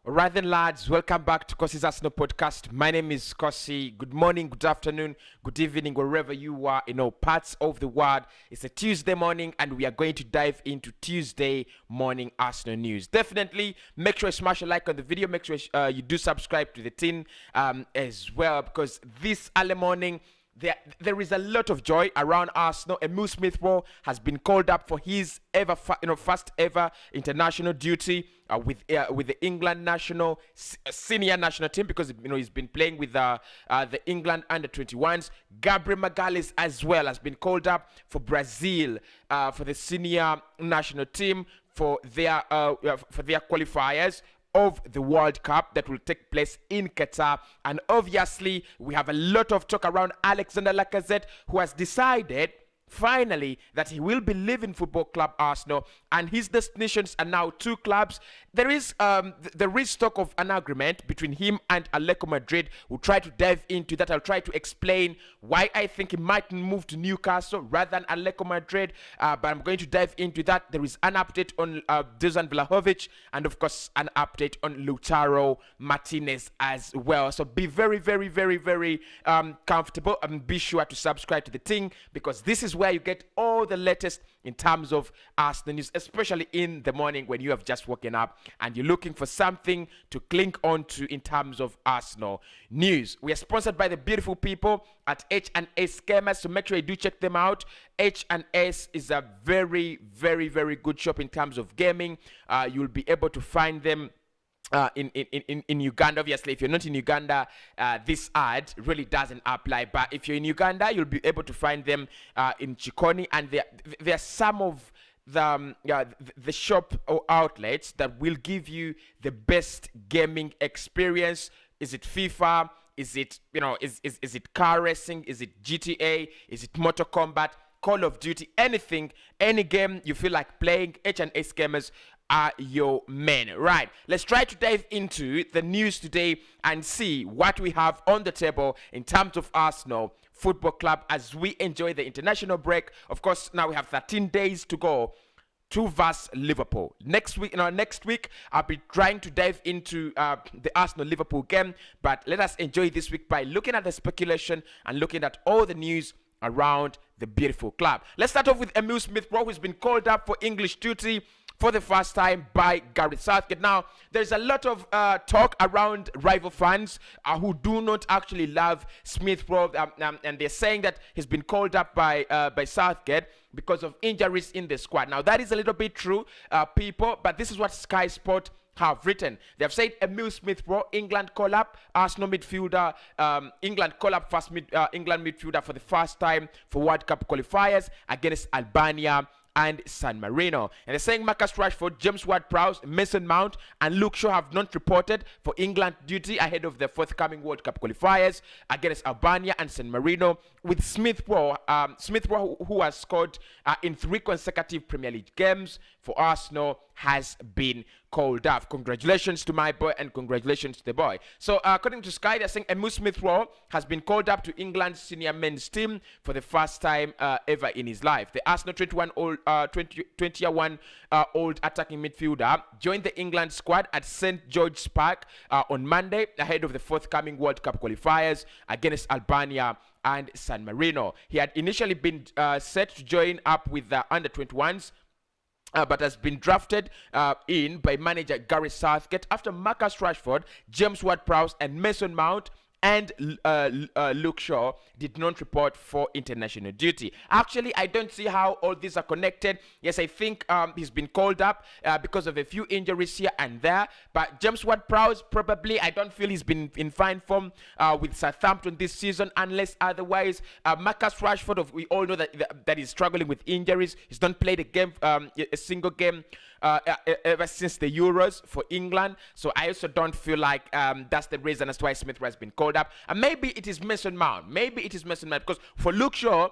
Alright then, lads, welcome back to Kosi's Arsenal podcast. My name is Kosi. Good morning, good afternoon, good evening, wherever you are, parts of the world. It's a Tuesday morning, and we are going to dive into Tuesday morning Arsenal news. Definitely make sure you smash a like on the video. Make sure you do subscribe to the team as well, because this early morning, there is a lot of joy around Arsenal. Emile Smith-Rowe has been called up for his first ever international duty with the England national senior national team, because he's been playing with the England under-21s. Gabriel Magalhaes as well has been called up for Brazil for the senior national team for their qualifiers of the World Cup that will take place in Qatar. And obviously, we have a lot of talk around Alexander Lacazette, who has decided finally that he will be leaving Football Club Arsenal, and his destinations are now two clubs. There is talk of an agreement between him and Atletico Madrid. We'll try to dive into that. I'll try to explain why I think he might move to Newcastle rather than Atletico Madrid, but I'm going to dive into that. There is an update on Dusan Vlahovic, and of course an update on Lautaro Martinez as well. So be very, very, very, very comfortable, and be sure to subscribe to the thing, because this is where you get all the latest in terms of Arsenal news, especially in the morning when you have just woken up and you're looking for something to cling on to in terms of Arsenal news. We are sponsored by the beautiful people at H&S Gamers, so make sure you do check them out. H&S is a very, very, very good shop in terms of gaming. You'll be able to find them in Uganda. Obviously, if you're not in Uganda, this ad really doesn't apply, but if you're in Uganda, you'll be able to find them in Chikoni, and they're some of the shop or outlets that will give you the best gaming experience. Is it FIFA? Is it is it car racing? Is it GTA? Is it Mortal Kombat, Call of Duty? Anything, any game you feel like playing, H&S Gamers are your men. Right, let's try to dive into the news today and see what we have on the table in terms of Arsenal Football Club as we enjoy the international break. Of course, now we have 13 days to go to versus Liverpool. Next week, I'll be trying to dive into the Arsenal-Liverpool game, but let us enjoy this week by looking at the speculation and looking at all the news around the beautiful club. Let's start off with Emile Smith-Rowe, who's been called up for English duty for the first time by Gareth Southgate. Now, there's a lot of talk around rival fans who do not actually love Smith-Rowe, and they're saying that he's been called up by Southgate because of injuries in the squad. Now, that is a little bit true, people, but this is what Sky Sport have written. They have said Emile Smith-Rowe, England call-up, Arsenal midfielder, England call-up England midfielder for the first time for World Cup qualifiers against Albania and San Marino. And they're saying Marcus Rashford, James Ward-Prowse, Mason Mount, and Luke Shaw have not reported for England duty ahead of the forthcoming World Cup qualifiers against Albania and San Marino, with Smith-Rowe, who has scored in 3 consecutive Premier League games for Arsenal, has been called up. Congratulations to my boy, and congratulations to the boy. So according to Sky, they're saying Emile Smith-Rowe has been called up to England's senior men's team for the first time ever in his life. The Arsenal 21-year-old attacking midfielder joined the England squad at St. George's Park on Monday ahead of the forthcoming World Cup qualifiers against Albania and San Marino. He had initially been set to join up with the under-21s, but has been drafted in by manager Gareth Southgate after Marcus Rashford, James Ward-Prowse, and Mason Mount and Luke Shaw did not report for international duty. Actually, I don't see how all these are connected. Yes, I think he's been called up because of a few injuries here and there, but James Ward-Prowse, probably, I don't feel he's been in fine form with Southampton this season, unless otherwise. Marcus Rashford, we all know that he's struggling with injuries. He's not played a single game ever since the Euros for England, so I also don't feel like that's the reason as to why Smith has been called up. And maybe it is Mason Mount, because for Luke Shaw,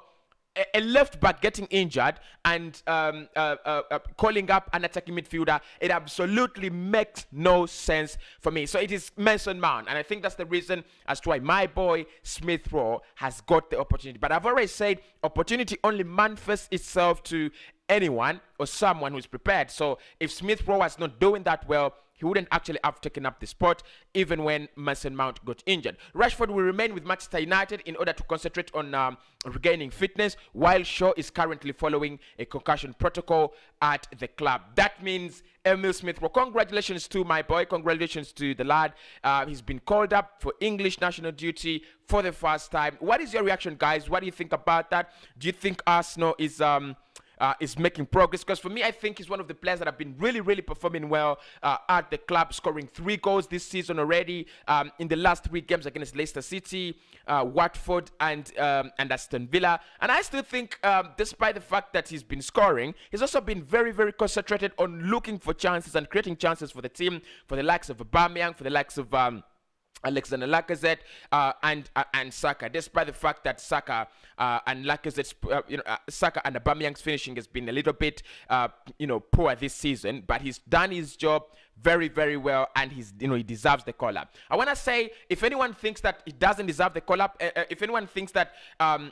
a left back getting injured and calling up an attacking midfielder, it absolutely makes no sense for me. So it is Mason Mount, and I think that's the reason as to why my boy Smith-Rowe has got the opportunity. But I've already said opportunity only manifests itself to anyone or someone who's prepared. So if Smith Rowe was not doing that well, he wouldn't actually have taken up the spot even when Mason Mount got injured. Rashford will remain with Manchester United in order to concentrate on regaining fitness, while Shaw is currently following a concussion protocol at the club. That means Emil Smith Rowe. Congratulations to my boy. Congratulations to the lad. He's been called up for English national duty for the first time. What is your reaction, guys? What do you think about that? Do you think Arsenal is making progress? Because for me, I think he's one of the players that have been really performing well at the club, scoring 3 goals this season already in the last 3 games against Leicester City, Watford, and Aston Villa. And I still think, despite the fact that he's been scoring, he's also been very concentrated on looking for chances and creating chances for the team, for the likes of Aubameyang, for the likes of Alexander Lacazette and Saka, despite the fact that Saka and Lacazette's Saka and Aubameyang's finishing has been a little bit poor this season, but he's done his job very well, and he deserves the call-up. I want to say, if anyone thinks that he doesn't deserve the call-up, if anyone thinks that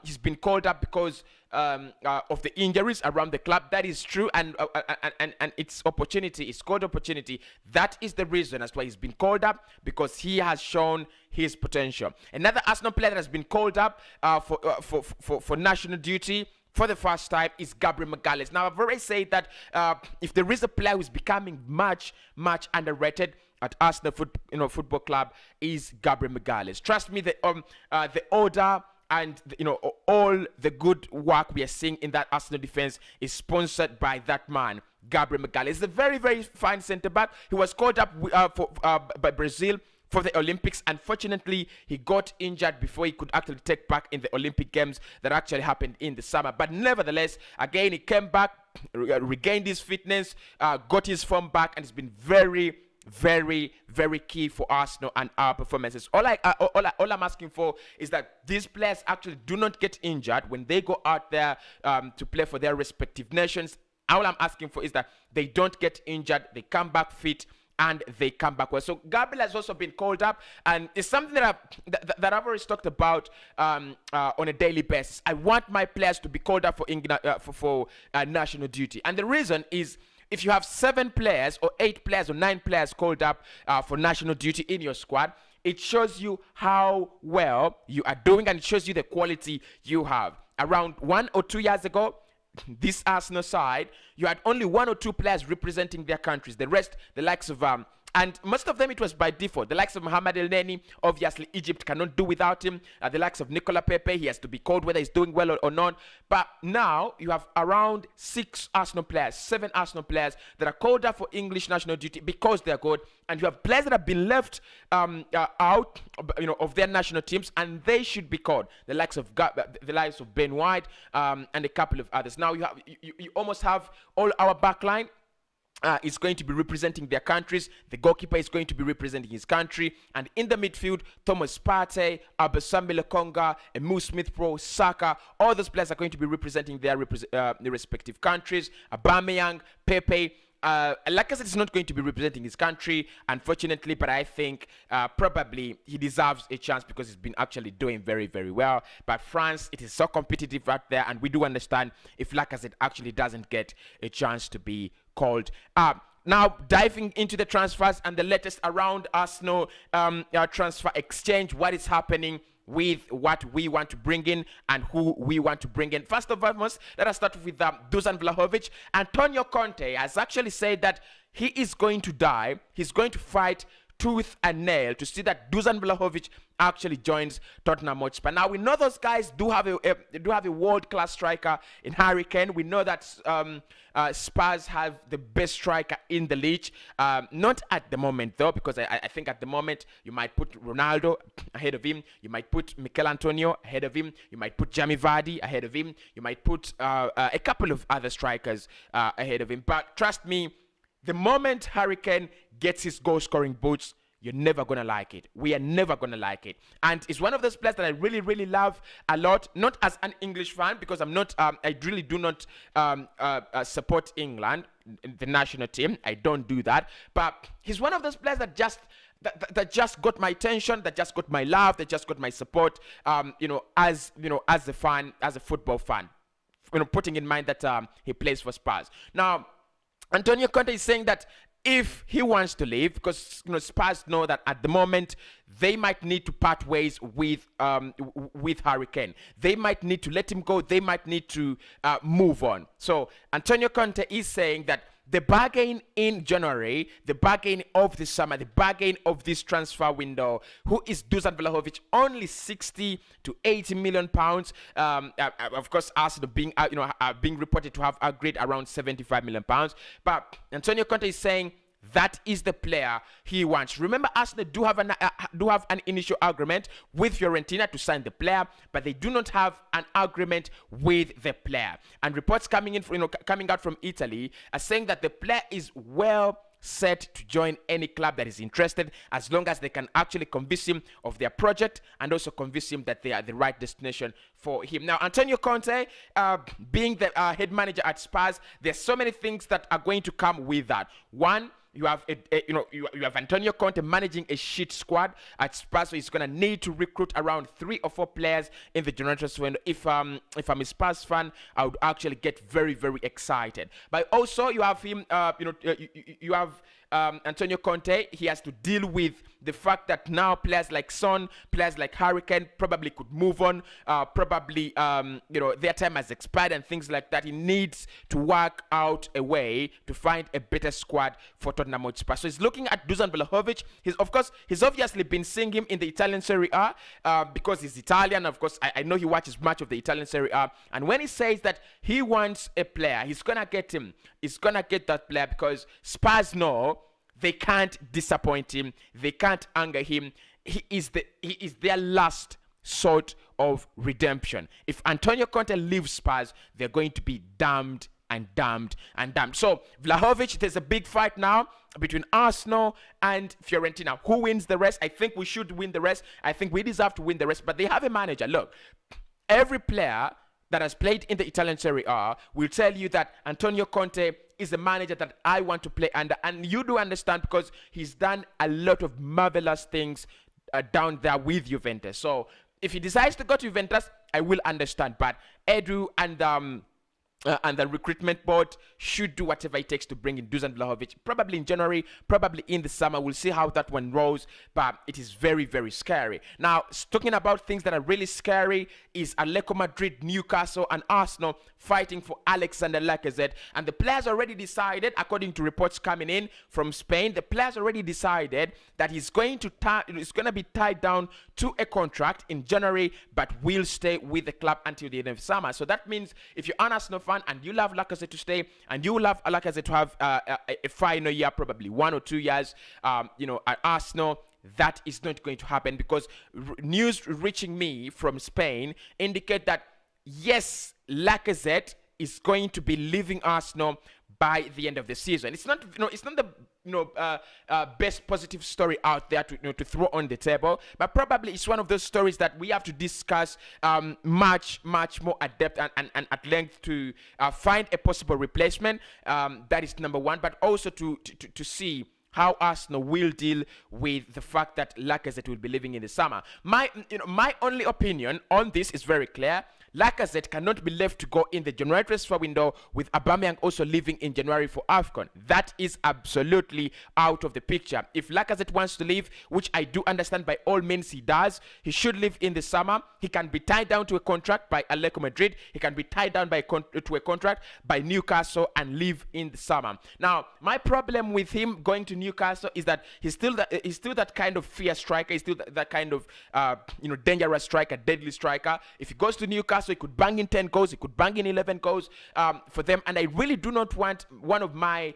he's been called up because of the injuries around the club, that is true, and it's opportunity. It's called opportunity. That is the reason. That's why he's been called up, because he has shown his potential. Another Arsenal player that has been called up for national duty for the first time is Gabriel Magalhaes. Now, I've already said that if there is a player who's becoming much underrated at Arsenal Football Club, is Gabriel Magalhaes. Trust me, the order and all the good work we are seeing in that Arsenal defense is sponsored by that man, Gabriel Magalhaes. He's a very fine centre back. He was called up by Brazil for the Olympics. Unfortunately, he got injured before he could actually take part in the Olympic Games that actually happened in the summer. But nevertheless, again, he came back, regained his fitness, got his form back, and it's been very key for Arsenal and our performances. All I'm asking for is that these players actually do not get injured when they go out there to play for their respective nations. All I'm asking for is that they don't get injured, they come back fit, and they come back well. So Gabriel has also been called up, and it's something that I've always talked about on a daily basis. I want my players to be called up for England for national duty, and the reason is, if you have 7 players or 8 players or 9 players called up for national duty in your squad, it shows you how well you are doing, and it shows you the quality you have. Around 1 or 2 years ago, this Arsenal side, you had only 1 or 2 players representing their countries. The rest, the likes of and most of them, it was by default. The likes of Mohamed El Neni, obviously Egypt cannot do without him. The likes of Nicola Pepe, he has to be called whether he's doing well or not. But now you have around 6 Arsenal players, 7 Arsenal players that are called up for English national duty because they're good. And you have players that have been left out, of their national teams, and they should be called. The likes of Ben White and a couple of others. Now you almost have all our backline is going to be representing their countries. The goalkeeper is going to be representing his country. And in the midfield, Thomas Partey, Abasambi Lokonga, Emil Smith-Rowe, Saka, all those players are going to be representing their respective countries. Aubameyang, Pepe. Lacazette is not going to be representing his country, unfortunately, but I think probably he deserves a chance because he's been actually doing very well. But France, it is so competitive out there, and we do understand if Lacazette actually doesn't get a chance to be called up. Now, diving into the transfers and the latest around Arsenal transfer exchange, what is happening with what we want to bring in and who we want to bring in. First of all, let us start with Dusan Vlahovic. Antonio Conte has actually said that he is going to die. He's going to fight tooth and nail to see that Dusan Vlahovic actually joins Tottenham Hotspur. Now, we know those guys do have a world-class striker in Harry Kane. We know that Spurs have the best striker in the league. Not at the moment, though, because I think at the moment you might put Ronaldo ahead of him. You might put Mikel Antonio ahead of him. You might put Jamie Vardy ahead of him. You might put a couple of other strikers ahead of him. But trust me, the moment Harry Kane gets his goal-scoring boots, you're never going to like it. We are never going to like it. And it's one of those players that I really love a lot. Not as an English fan, because I'm not, I really do not support England, the national team. I don't do that. But he's one of those players that just got my attention, that just got my love, that just got my support, as a fan, as a football fan. putting in mind that he plays for Spurs. Now, Antonio Conte is saying that if he wants to leave, because Spurs know that at the moment they might need to part ways with Harry Kane. They might need to let him go. They might need to move on. So Antonio Conte is saying that the bargain in January, the bargain of the summer, the bargain of this transfer window, who is Dusan Vlahovic, only 60 to 80 million pounds. Of course, Arsenal being being reported to have agreed around 75 million pounds. But Antonio Conte is saying that is the player he wants. Remember, Arsenal do have an initial agreement with Fiorentina to sign the player, but they do not have an agreement with the player. And reports coming out from Italy are saying that the player is well set to join any club that is interested, as long as they can actually convince him of their project and also convince him that they are the right destination for him. Now, Antonio Conte, being the head manager at Spurs, there's so many things that are going to come with that. One, you have you have Antonio Conte managing a shit squad at Spurs, so he's gonna need to recruit around 3 or 4 players in the January transfer window. If I'm a Spurs fan, I would actually get very, very excited. But also you have him, you have Antonio Conte. He has to deal with the fact that now players like Son, players like Harry Kane probably could move on. Probably their time has expired and things like that. He needs to work out a way to find a better squad for Tottenham Hotspur. So he's looking at Dusan Vlahovic. He's obviously been seeing him in the Italian Serie A because he's Italian. Of course, I know he watches much of the Italian Serie A. And when he says that he wants a player, he's gonna get him. He's gonna get that player because Spurs know they can't disappoint him. They can't anger him. He is their last sort of redemption. If Antonio Conte leaves Spurs, they're going to be damned and damned and damned. So Vlahovic, there's a big fight now between Arsenal and Fiorentina. Who wins the rest? I think we should win the rest. I think we deserve to win the rest. But they have a manager. Look, every player that has played in the Italian Serie A will tell you that Antonio Conte is a manager that I want to play under. And you do understand because he's done a lot of marvelous things down there with Juventus. So if he decides to go to Juventus, I will understand. But Edu and the recruitment board should do whatever it takes to bring in Dusan Vlahovic, probably in January, probably in the summer. We'll see how that one rolls, but it is very, very scary. Now, talking about things that are really scary is Atletico Madrid, Newcastle, and Arsenal fighting for Alexander Lacazette. And the players already decided, according to reports coming in from Spain, the players already decided that he's going to be tied down to a contract in January, but will stay with the club until the end of summer. So that means if you're an Arsenal fan and you love Lacazette to stay, and you love Lacazette to have a final year, probably 1 or 2 years, at Arsenal, that is not going to happen because news reaching me from Spain indicate that yes, Lacazette is going to be leaving Arsenal by the end of the season. It's not the best positive story out there to throw on the table, but probably it's one of those stories that we have to discuss much more at depth and at length to find a possible replacement. That is number one, but also to see how Arsenal will deal with the fact that Lacazette will be leaving in the summer. My only opinion on this is very clear. Lacazette cannot be left to go in the January transfer window with Aubameyang also leaving in January for AFCON. That is absolutely out of the picture. If Lacazette wants to leave, which I do understand by all means he does, he should leave in the summer. He can be tied down to a contract by Atletico Madrid. He can be tied down to a contract by Newcastle and leave in the summer. Now, my problem with him going to Newcastle is that he's still that kind of fierce striker. He's still that kind of dangerous striker, deadly striker. If he goes to Newcastle, he could bang in 10 goals, he could bang in 11 goals for them. And I really do not want one of my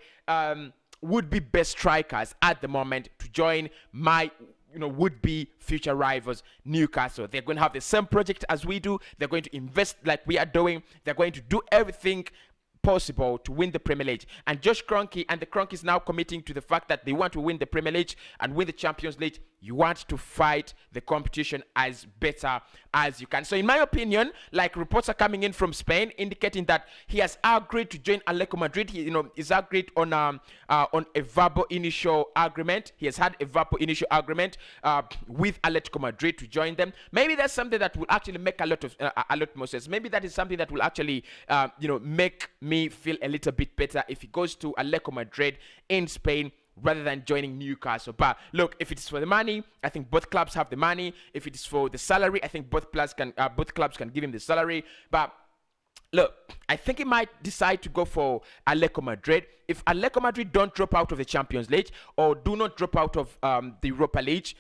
would-be best strikers at the moment to join my would-be future rivals, Newcastle. They're going to have the same project as we do. They're going to invest like we are doing. They're going to do everything possible to win the Premier League. And Josh Kroenke and the Kroenkes now committing to the fact that they want to win the Premier League and win the Champions League. you want to fight the competition as better as you can. So in my opinion, like reports are coming in from Spain indicating that he has agreed to join Atletico Madrid. He, is agreed on a verbal initial agreement. He has had a verbal initial agreement with Atletico Madrid to join them. Maybe that's something that will actually make a lot more sense. Maybe that is something that will actually make me feel a little bit better if he goes to Atletico Madrid in Spain rather than joining Newcastle. But look, if it's for the money, I think both clubs have the money. If it is for the salary, I think both clubs can give him the salary. But look, I think he might decide to go for Atletico Madrid. If Atletico Madrid don't drop out of the Champions League or do not drop out of the Europa League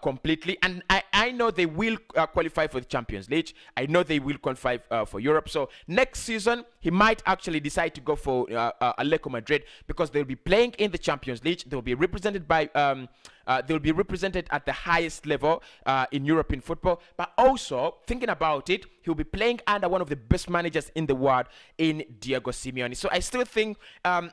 completely, and I know they will qualify for the Champions League. I know they will qualify for Europe. So next season, he might actually decide to go for Atletico Madrid because they'll be playing in the Champions League. They'll be represented by they'll be represented at the highest level in European football. But also, thinking about it, he'll be playing under one of the best managers in the world in Diego Simeone. So I still think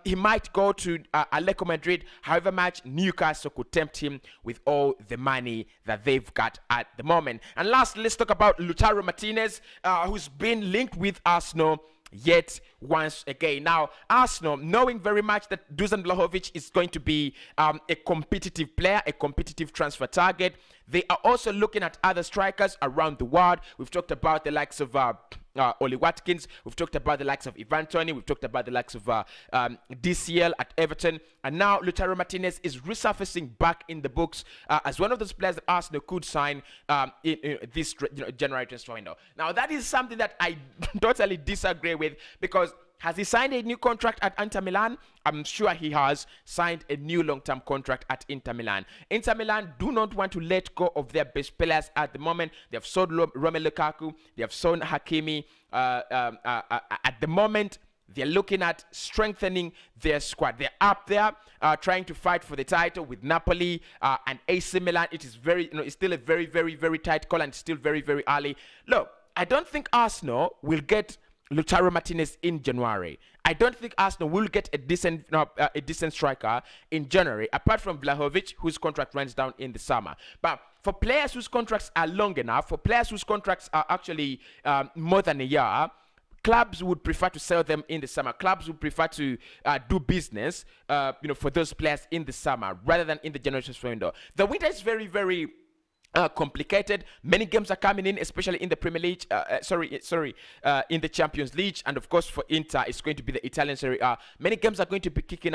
he might go to Atletico Madrid, however much Newcastle could tempt him with all the money that they've got at the moment. And lastly, let's talk about Lautaro Martinez, who's been linked with Arsenal yet once again. Now, Arsenal, knowing very much that Dusan Vlahovic is going to be a competitive player, a competitive transfer target, they are also looking at other strikers around the world. We've talked about the likes of Oli Watkins. We've talked about the likes of Ivan Toney. We've talked about the likes of DCL at Everton. And now Lautaro Martinez is resurfacing back in the books as one of those players that Arsenal could sign in this January transfer window. Now, that is something that I totally disagree with, because has he signed a new contract at Inter Milan? I'm sure he has signed a new long-term contract at Inter Milan. Inter Milan do not want to let go of their best players at the moment. They have sold Romelu Lukaku. They have sold Hakimi. At the moment, they're looking at strengthening their squad. They're up there trying to fight for the title with Napoli and AC Milan. It is it's still a very, very, very tight call, and it's still very, very early. Look, I don't think Arsenal will get Lautaro Martinez in January. I don't think Arsenal will get a decent striker in January, apart from Vlahovic, whose contract runs down in the summer. But for players whose contracts are long enough, for players whose contracts are actually more than a year, clubs would prefer to sell them in the summer. Clubs would prefer to do business, for those players in the summer rather than in the January transfer window. The winter is very, very complicated. Many games are coming in, especially in the Premier League. In the Champions League, and of course for Inter, it's going to be the Italian Serie A. Many games are going to be kicking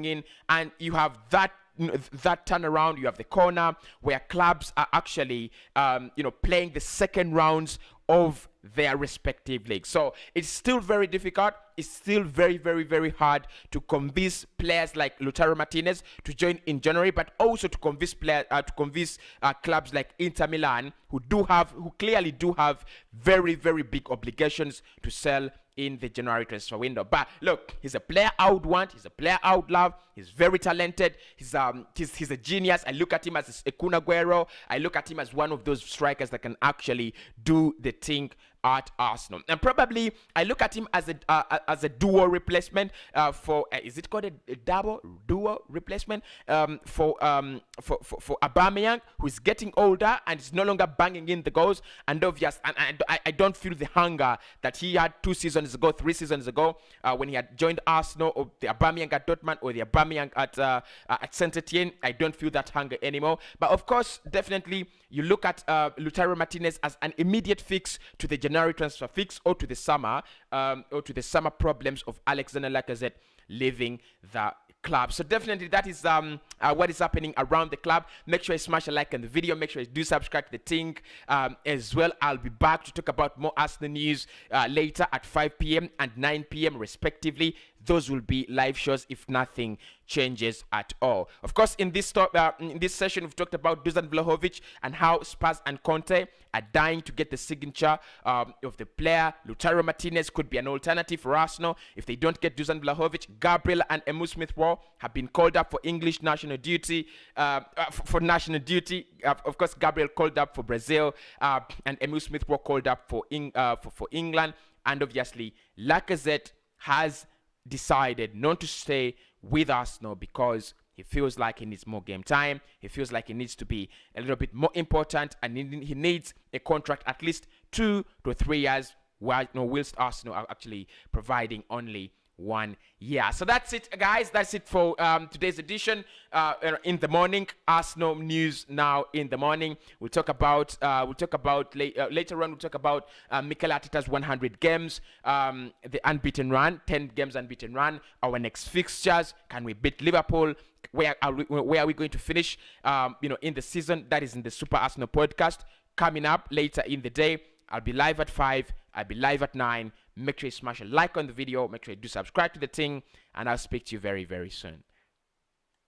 in, and you have that turnaround. You have the corner where clubs are actually, playing the second rounds of their respective leagues. So it's still very difficult. It's still very, very, very hard to convince players like Lautaro Martinez to join in January, but also to convince clubs like Inter Milan, who clearly do have very, very big obligations to sell in the January transfer window. But look, he's a player I would want. He's a player I would love. He's very talented. He's a genius. I look at him as a Kun Aguero. I look at him as one of those strikers that can actually do the thing at Arsenal. And probably I look at him as a duo replacement for is it called a duo replacement for Aubameyang, who is getting older and is no longer banging in the goals, and I don't feel the hunger that he had 3 seasons ago when he had joined Arsenal, or the Aubameyang at Dortmund, or the Aubameyang at Saint-Etienne. I don't feel that hunger anymore. But of course, definitely you look at Lautaro Martinez as an immediate fix to the January transfer fix, or to the summer problems of Alexander Lacazette leaving the club. So definitely that is what is happening around the club. Make sure you smash a like on the video. Make sure you do subscribe to the thing as well. I'll be back to talk about more Arsenal news later at 5 p.m. and 9 p.m. respectively. Those will be live shows if nothing changes at all. Of course, in this session, we've talked about Dusan Vlahovic and how Spurs and Conte are dying to get the signature of the player. Lautaro Martinez could be an alternative for Arsenal if they don't get Dusan Vlahovic. Gabriel and Emile Smith-Rowe have been called up for English national duty. Of course, Gabriel called up for Brazil, and Emile Smith-Rowe called up for England. And obviously, Lacazette has decided not to stay with Arsenal because He feels like he needs more game time. He feels like he needs to be a little bit more important, and he needs a contract at least 2 to 3 years, whilst Arsenal are actually providing only 1 year. So that's it, guys. That's it for today's edition. In the morning, Arsenal news now in the morning. We'll talk about later on. We'll talk about Mikel Arteta's 100 games, the unbeaten run, 10 games unbeaten run. Our next fixtures. Can we beat Liverpool? Where are we going to finish? In the season. That is in the Super Arsenal podcast coming up later in the day. I'll be live at 5. I'll be live at 9. Make sure you smash a like on the video. Make sure you do subscribe to the thing. And I'll speak to you very, very soon.